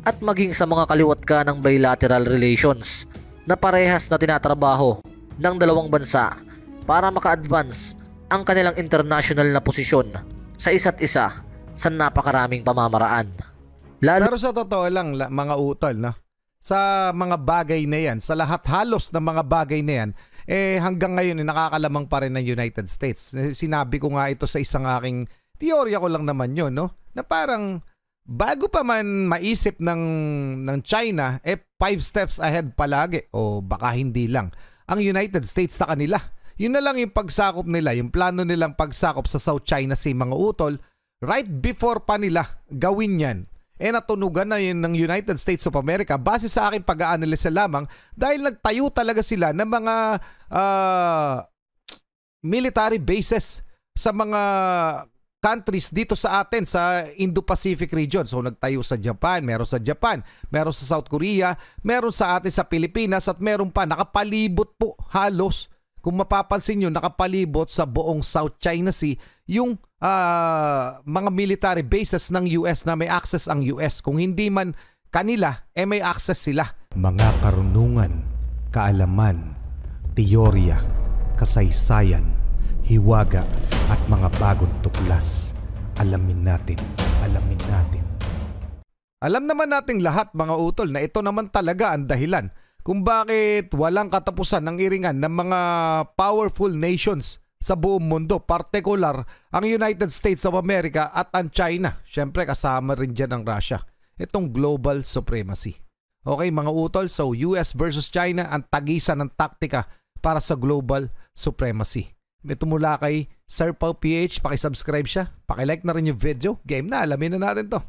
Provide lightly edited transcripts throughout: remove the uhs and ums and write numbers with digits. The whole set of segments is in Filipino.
at maging sa mga kaliwat ka ng bilateral relations na parehas na tinatrabaho ng dalawang bansa para maka-advance ang kanilang international na posisyon sa isa't isa sa napakaraming pamamaraan. Pero sa totoo lang mga utol, no? Sa mga bagay na yan, sa lahat halos ng mga bagay na yan, hanggang ngayon nakakalamang pa rin ng United States. Sinabi ko nga ito sa isang aking teorya ko lang naman yun, no? Na parang bago pa man maisip ng China, 5 steps ahead palagi o baka hindi lang ang United States sa kanila. Yun na lang yung pagsakop nila, yung plano nilang pagsakop sa South China Sea, mga utol, right before pa nila gawin yan. Natunugan na yun ng United States of America base sa aking pag-aanalisa lamang dahil nagtayo talaga sila ng mga military bases sa mga countries dito sa atin sa Indo-Pacific region. So nagtayo sa Japan, meron sa South Korea, meron sa atin sa Pilipinas at meron pa nakapalibot po halos. Kung mapapansin nyo, nakapalibot sa buong South China Sea yung mga military bases ng US na may access ang US. Kung hindi man kanila, may access sila. Mga karunungan, kaalaman, teorya, kasaysayan, hiwaga at mga bagong tuklas. Alamin natin. Alam naman nating lahat mga utol na ito naman talaga ang dahilan kung bakit walang katapusan ng iringan ng mga powerful nations sa buong mundo, partikular ang United States of America at ang China. Siyempre kasama rin dyan ang Russia. Itong global supremacy. Okay mga utol, so US versus China ang tagisan ng taktika para sa global supremacy. Ito mula kay Sir Pau PH, pakisubscribe siya, pakilike na rin yung video. Game na, alamin na natin to.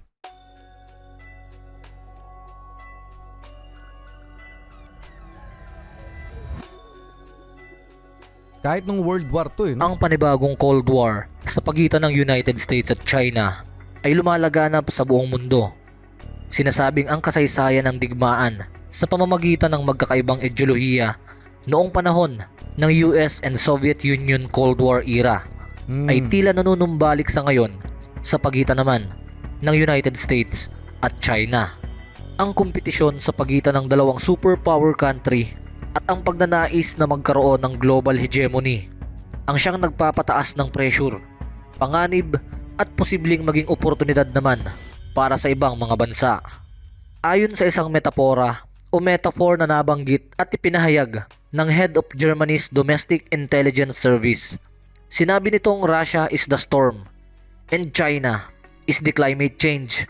Kahit nung World War II, no? Ang panibagong Cold War sa pagitan ng United States at China ay lumalaganap sa buong mundo. Sinasabing ang kasaysayan ng digmaan sa pamamagitan ng magkakaibang ideolohiya noong panahon ng US and Soviet Union Cold War era ay tila nanunumbalik sa ngayon sa pagitan naman ng United States at China. Ang kompetisyon sa pagitan ng dalawang superpower country at ang pagnanais na magkaroon ng global hegemony ang siyang nagpapataas ng pressure, panganib at posibleng maging oportunidad naman para sa ibang mga bansa. Ayon sa isang metapora o metaphor na nabanggit at ipinahayag ng head of Germany's Domestic Intelligence Service, sinabi nitong Russia is the storm and China is the climate change.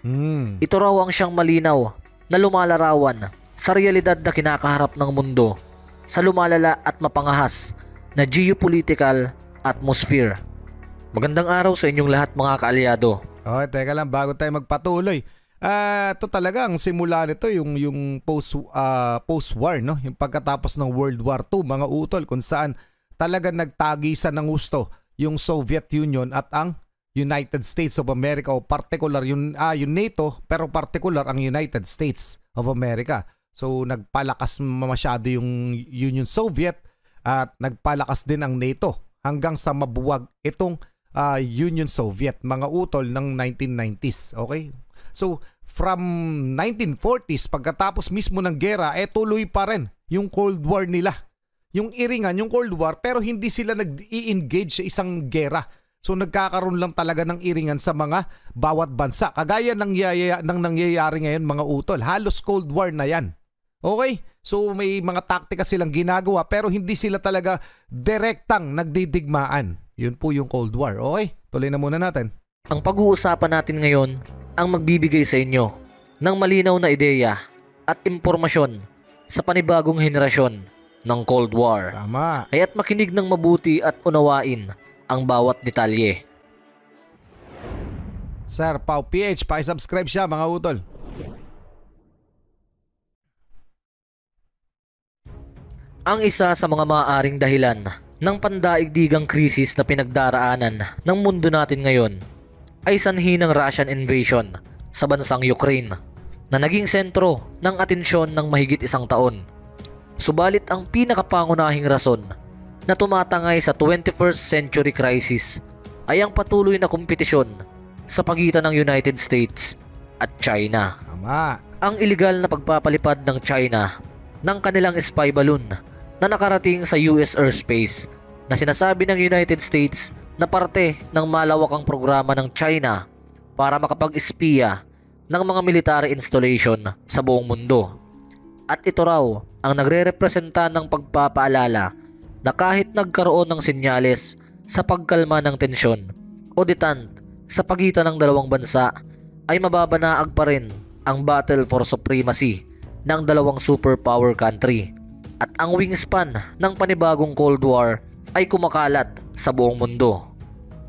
Ito raw ang siyang malinaw na lumalarawan sa realidad na kinakaharap ng mundo sa lumalala at mapangahas na geopolitical atmosphere. Magandang araw sa inyong lahat mga kaalyado. Okay, teka lang bago tayo magpatuloy. Ito talaga ang simula nito yung post-war, no? Yung pagkatapos ng World War II, mga utol, kung saan talaga nagtagisan ng gusto yung Soviet Union at ang United States of America o particular yung NATO pero particular ang United States of America. So nagpalakas masyado yung Union Soviet at nagpalakas din ang NATO hanggang sa mabuwag itong Union Soviet, mga utol ng 1990s. Okay? So from 1940s, pagkatapos mismo ng gera, tuloy pa rin yung Cold War nila. Yung iringan, yung Cold War, pero hindi sila nag-i-engage sa isang gera. So nagkakaroon lang talaga ng iringan sa mga bawat bansa. Kagaya ng nangyayari ngayon mga utol. Halos Cold War na yan. Okay? So may mga taktika silang ginagawa pero hindi sila talaga direktang nagdidigmaan. Yun po yung Cold War. Okay? Tuloy na muna natin. Ang pag-uusapan natin ngayon ang magbibigay sa inyo ng malinaw na ideya at impormasyon sa panibagong henerasyon ng Cold War. Tama. Kaya't makinig ng mabuti at unawain ang bawat detalye. Sir Pau PH, pakisubscribe siya mga utol. Ang isa sa mga maaaring dahilan ng pandaigdigang krisis na pinagdaraanan ng mundo natin ngayon ay sanhi ng Russian invasion sa bansang Ukraine na naging sentro ng atensyon ng mahigit isang taon. Subalit ang pinakapangunahing rason na tumatangay sa 21st century crisis ay ang patuloy na kompetisyon sa pagitan ng United States at China. Tama. ang iligal na pagpapalipad ng China ng kanilang spy balloon na nakarating sa US airspace na sinasabi ng United States na parte ng malawakang programa ng China para makapag-espiya ng mga military installation sa buong mundo. At ito raw ang nagre-representa ng pagpapaalala na kahit nagkaroon ng senyales sa pagkalma ng tensyon o detente sa pagitan ng dalawang bansa, ay mababanaag pa rin ang battle for supremacy ng dalawang superpower country. At ang wingspan ng panibagong Cold War ay kumakalat sa buong mundo.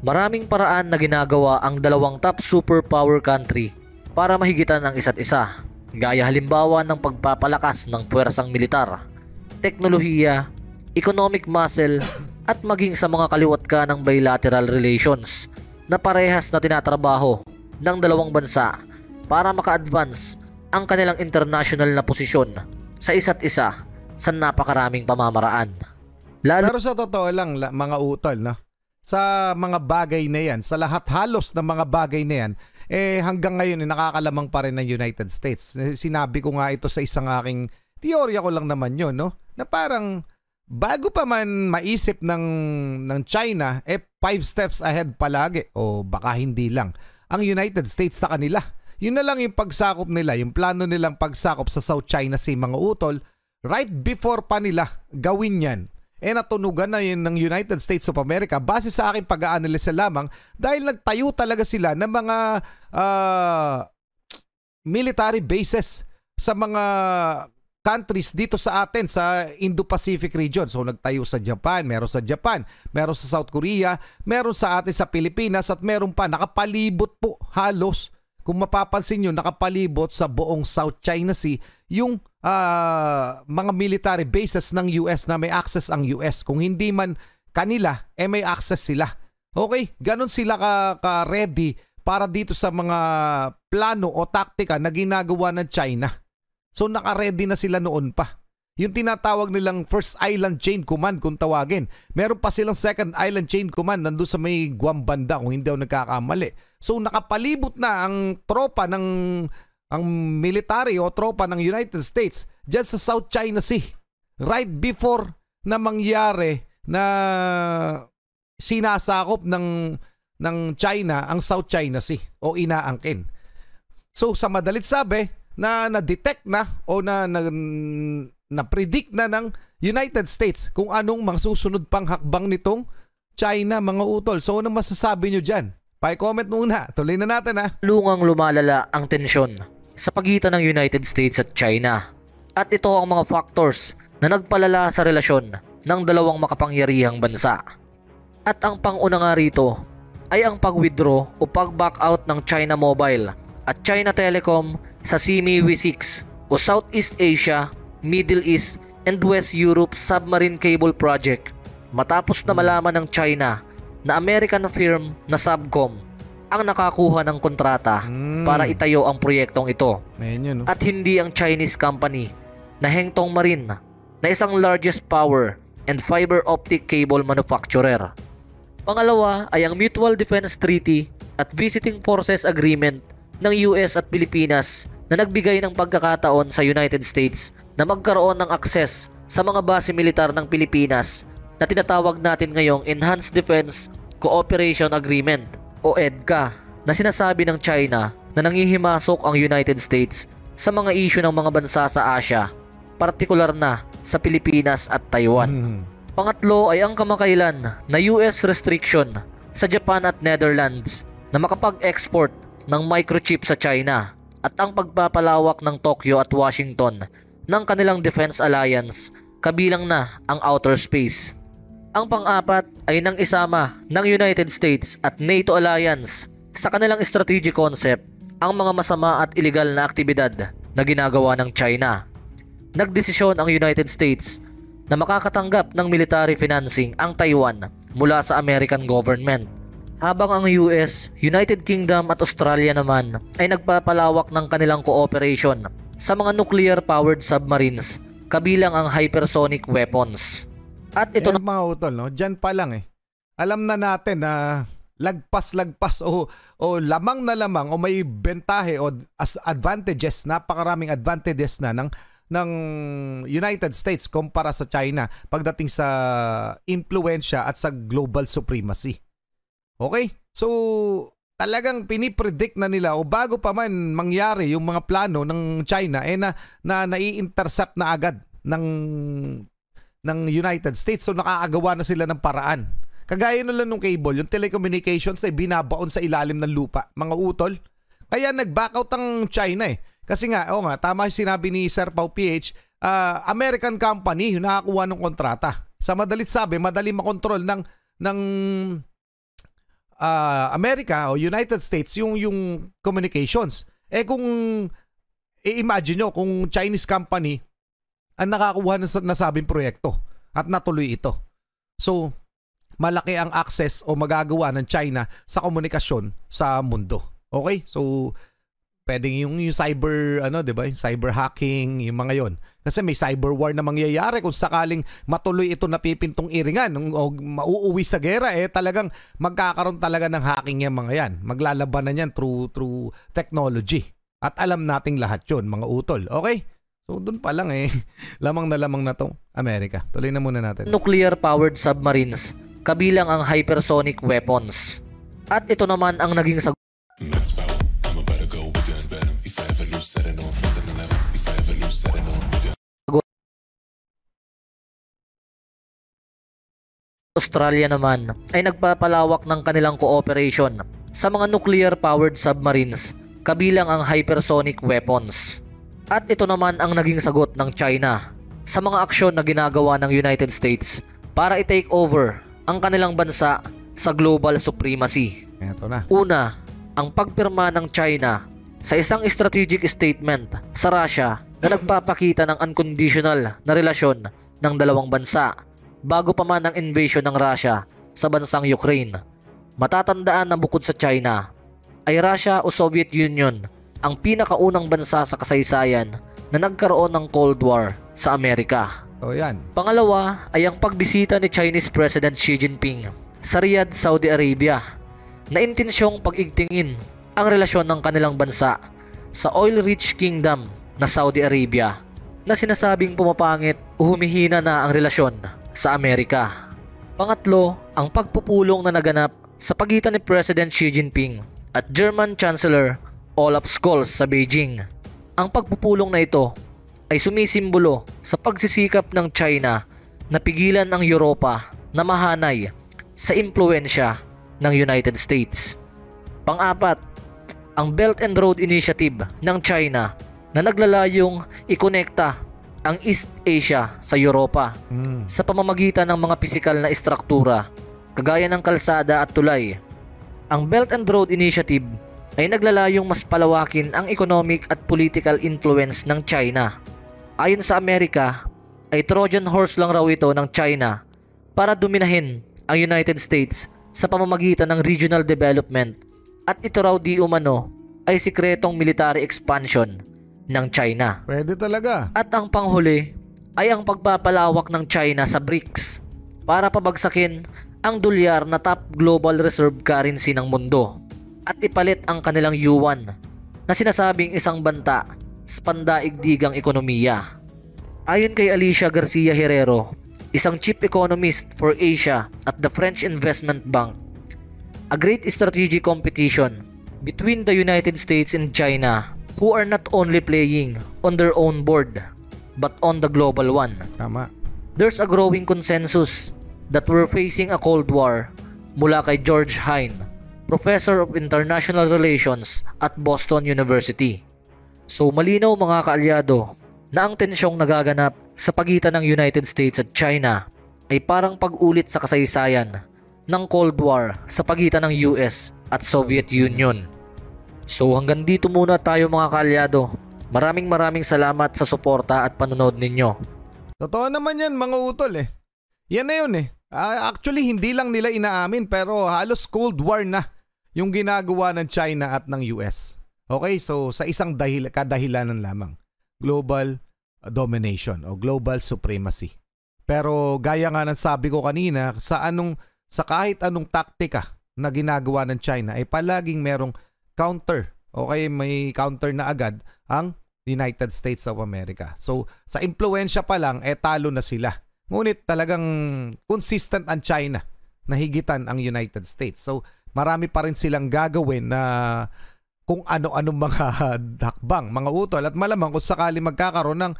Maraming paraan na ginagawa ang dalawang top superpower country para mahigitan ang isa't isa, gaya halimbawa ng pagpapalakas ng puwersang militar, teknolohiya, economic muscle at maging sa mga kaliwat ng bilateral relations na parehas na tinatrabaho ng dalawang bansa para maka-advance ang kanilang international na posisyon sa isa't isa sa napakaraming pamamaraan. Pero sa totoo lang, mga utol, no? Sa mga bagay na yan, sa lahat halos ng mga bagay na yan, hanggang ngayon nakakalamang pa rin ng United States. Sinabi ko nga ito sa isang aking teorya ko lang naman yun, no? Na parang bago pa man maisip ng China, 5 steps ahead palagi, o baka hindi lang, ang United States sa kanila. Yun na lang yung pagsakop nila, yung plano nilang pagsakop sa South China Sea, mga utol, right before pa nila gawin yan. Natunugan na yun ng United States of America base sa aking pag-aanalisa lamang dahil nagtayo talaga sila ng mga military bases sa mga countries dito sa atin sa Indo-Pacific region. So nagtayo sa Japan, meron sa South Korea, meron sa atin sa Pilipinas at meron pa nakapalibot po halos. Kung mapapansin nyo, nakapalibot sa buong South China Sea yung mga military bases ng US na may access ang US. Kung hindi man kanila, may access sila. Okay, ganun sila ka-ready para dito sa mga plano o taktika na ginagawa ng China. So naka-ready na sila noon pa. Yung tinatawag nilang First Island Chain Command kung tawagin. Meron pa silang Second Island Chain Command nandun sa may Guam banda kung hindi ako nagkakamali. So nakapalibot na ang tropa ang military o tropa ng United States dyan sa South China Sea. Right before na mangyari na sinasakop ng China ang South China Sea o inaangkin. So sa madalit sabi, na-detect na o na-predict na ng United States kung anong masusunod pang hakbang nitong China, mga utol. So anong masasabi nyo dyan? Pa-comment muna. Tuloy na natin, ha. Lungang lumalala ang tensyon sa pagitan ng United States at China. At ito ang mga factors na nagpalala sa relasyon ng dalawang makapangyarihang bansa. At ang pang-una nga rito ay ang pag-withdraw o pag-back out ng China Mobile at China Telecom sa SIMIWI-6 o Southeast Asia, Middle East and West Europe Submarine Cable Project matapos na malaman ng China na American firm na Subcom ang nakakuha ng kontrata para itayo ang proyektong ito. No? At hindi ang Chinese company na Hengtong Marine na isang largest power and fiber optic cable manufacturer. Pangalawa ay ang Mutual Defense Treaty at Visiting Forces Agreement ng US at Pilipinas na nagbigay ng pagkakataon sa United States na magkaroon ng akses sa mga base militar ng Pilipinas na tinatawag natin ngayong Enhanced Defense Cooperation Agreement o EDCA, na sinasabi ng China na nangihimasok ang United States sa mga isyu ng mga bansa sa Asia, partikular na sa Pilipinas at Taiwan. Pangatlo ay ang kamakailan na US restriction sa Japan at Netherlands na makapag-export ng microchip sa China at ang pagpapalawak ng Tokyo at Washington ng kanilang defense alliance kabilang na ang outer space. Ang pang-apat ay nang isama ng United States at NATO alliance sa kanilang strategic concept ang mga masama at illegal na aktibidad na ginagawa ng China. Nagdesisyon ang United States na makakatanggap ng military financing ang Taiwan mula sa American government, habang ang US, United Kingdom at Australia naman ay nagpapalawak ng kanilang cooperation sa mga nuclear-powered submarines kabilang ang hypersonic weapons. At ito mga utol, no? Diyan pa lang alam na natin na lagpas o lamang na lamang o may bentahe o advantages, napakaraming advantages na ng United States kumpara sa China pagdating sa impluwensya at sa global supremacy. Okay? So talagang pinipredict na nila o bago pa man mangyari yung mga plano ng China na nai-intercept na agad ng United States. So nakaagawa na sila ng paraan. Kagaya nung nung cable, yung telecommunications ay binabaon sa ilalim ng lupa, mga utol. Kaya nag-back out ang China eh. Kasi nga, tama yung sinabi ni Sir Pau PH, American company yung nakakuha ng kontrata. Sa madalit sabi, madali makontrol ng America o United States yung communications. Kung i-imagine nyo, kung Chinese company ang nakakuha ng nasabing proyekto at natuloy ito. So, malaki ang access o magagawa ng China sa komunikasyon sa mundo. Okay? So, pwedeng yung cyber, 'di ba? Yung cyber hacking, yung mga yon. Kasi may cyber war na mangyayari kung sakaling matuloy ito napipintong iringan o mauuwi sa gera, talagang magkakaroon talaga ng hacking yung mga yan. Maglalabanan yan through technology. At alam nating lahat yun, mga utol. Okay? So, dun pa lang lamang na tong Amerika. Tuloy na muna natin. Nuclear-powered submarines, kabilang ang hypersonic weapons. At ito naman ang naging sagot Australia naman ay nagpapalawak ng kanilang cooperation sa mga nuclear-powered submarines, kabilang ang hypersonic weapons. At ito naman ang naging sagot ng China sa mga aksyon na ginagawa ng United States para i-take over ang kanilang bansa sa global supremacy. Ito na. Una, ang pagpirma ng China sa isang strategic statement sa Russia na nagpapakita ng unconditional na relasyon ng dalawang bansa bago pa man ang invasion ng Russia sa bansang Ukraine. Matatandaan na bukod sa China, ay Russia o Soviet Union ang pinakaunang bansa sa kasaysayan na nagkaroon ng Cold War sa Amerika. Yan. Pangalawa ay ang pagbisita ni Chinese President Xi Jinping sa Riyadh, Saudi Arabia, na intensyong pag-igtingin ang relasyon ng kanilang bansa sa oil-rich kingdom na Saudi Arabia, na sinasabing pumapangit o humihina na ang relasyon sa Amerika. Pangatlo, ang pagpupulong na naganap sa pagitan ni President Xi Jinping at German Chancellor Olaf Scholz sa Beijing. Ang pagpupulong na ito ay sumisimbolo sa pagsisikap ng China na pigilan ang Europa na mahanay sa impluwensya ng United States. Pang-apat, ang Belt and Road Initiative ng China na naglalayong ikonekta ang East Asia sa Europa sa pamamagitan ng mga pisikal na istruktura kagaya ng kalsada at tulay. Ang Belt and Road Initiative ay naglalayong mas palawakin ang economic at political influence ng China. Ayon sa Amerika, ay Trojan horse lang raw ito ng China para dominahin ang United States sa pamamagitan ng regional development, at ito raw di umano ay sikretong military expansion ng China. Pwede talaga. At ang panghuli ay ang pagpapalawak ng China sa BRICS para pabagsakin ang dolyar na top global reserve currency ng mundo at ipalit ang kanilang yuan na sinasabing isang banta sa pandaigdigang ekonomiya. Ayon kay Alicia Garcia Herrero, isang chief economist for Asia at the French Investment Bank, a great strategic competition between the United States and China, who are not only playing on their own board but on the global one. Tama. There's a growing consensus that we're facing a Cold War mula kay George Hein, Professor of International Relations at Boston University. So malinaw mga kaalyado na ang tensyong nagaganap sa pagitan ng United States at China ay parang pag-ulit sa kasaysayan ng Cold War sa pagitan ng US at Soviet Union. So hanggang dito muna tayo mga kaalyado. Maraming salamat sa suporta at panonood ninyo. Totoo naman yan mga utol Yan na yun actually hindi lang nila inaamin pero halos Cold War na yung ginagawa ng China at ng US. Okay, so sa isang kadahilanan lamang. Global domination o global supremacy. Pero gaya nga ng sabi ko kanina, sa kahit anong taktika na ginagawa ng China ay palaging merong counter. Okay, may counter na agad ang United States of America. So, sa impluensya pa lang, talo na sila. Ngunit talagang consistent ang China na higitan ang United States. So, marami pa rin silang gagawin na kung ano-anong mga hakbang, mga utol. At malamang kung sakali magkakaroon ng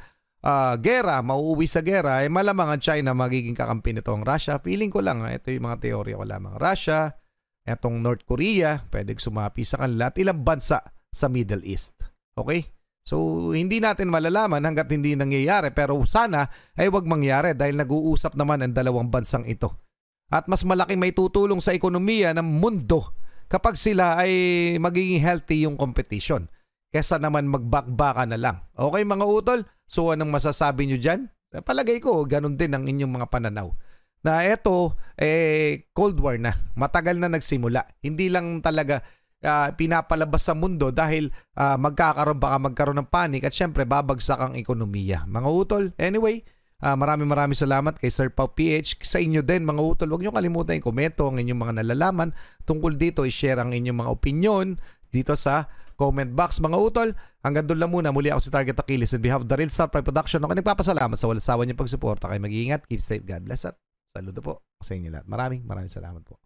gera, mauuwi sa gera, malamang ang China magiging kakampi nito ang Russia. Feeling ko lang, ito yung mga teorya ko lamang. Russia, etong North Korea, pwedeng sumapi sa kanila at ilang bansa sa Middle East. Okay? So, hindi natin malalaman hanggat hindi nangyayari. Pero sana ay wag mangyari dahil nag-uusap naman ang dalawang bansang ito. At mas malaki may tutulong sa ekonomiya ng mundo kapag sila ay magiging healthy yung competition. Kesa naman magbakbaka na lang. Okay mga utol? So, anong masasabi nyo dyan? Palagay ko, ganun din ang inyong mga pananaw. Na eto, Cold War na. Matagal na nagsimula. Hindi lang talaga pinapalabas sa mundo dahil magkaroon ng panic at syempre babagsak ang ekonomiya. Mga utol, anyway, maraming salamat kay Sir Pao PH. Sa inyo din mga utol, huwag nyo kalimutan i-komento ang inyong mga nalalaman tungkol dito, i-share ang inyong mga opinion dito sa comment box mga utol. Hanggang doon lang muna. Muli ako si Target Achilles on behalf of the Real Star Pride Production. Ako nagpapasalamat sa walang sawa niyong pagsuporta. Kayo mag-iingat, keep safe, God bless at saludo po sa inyo lahat. Maraming salamat po.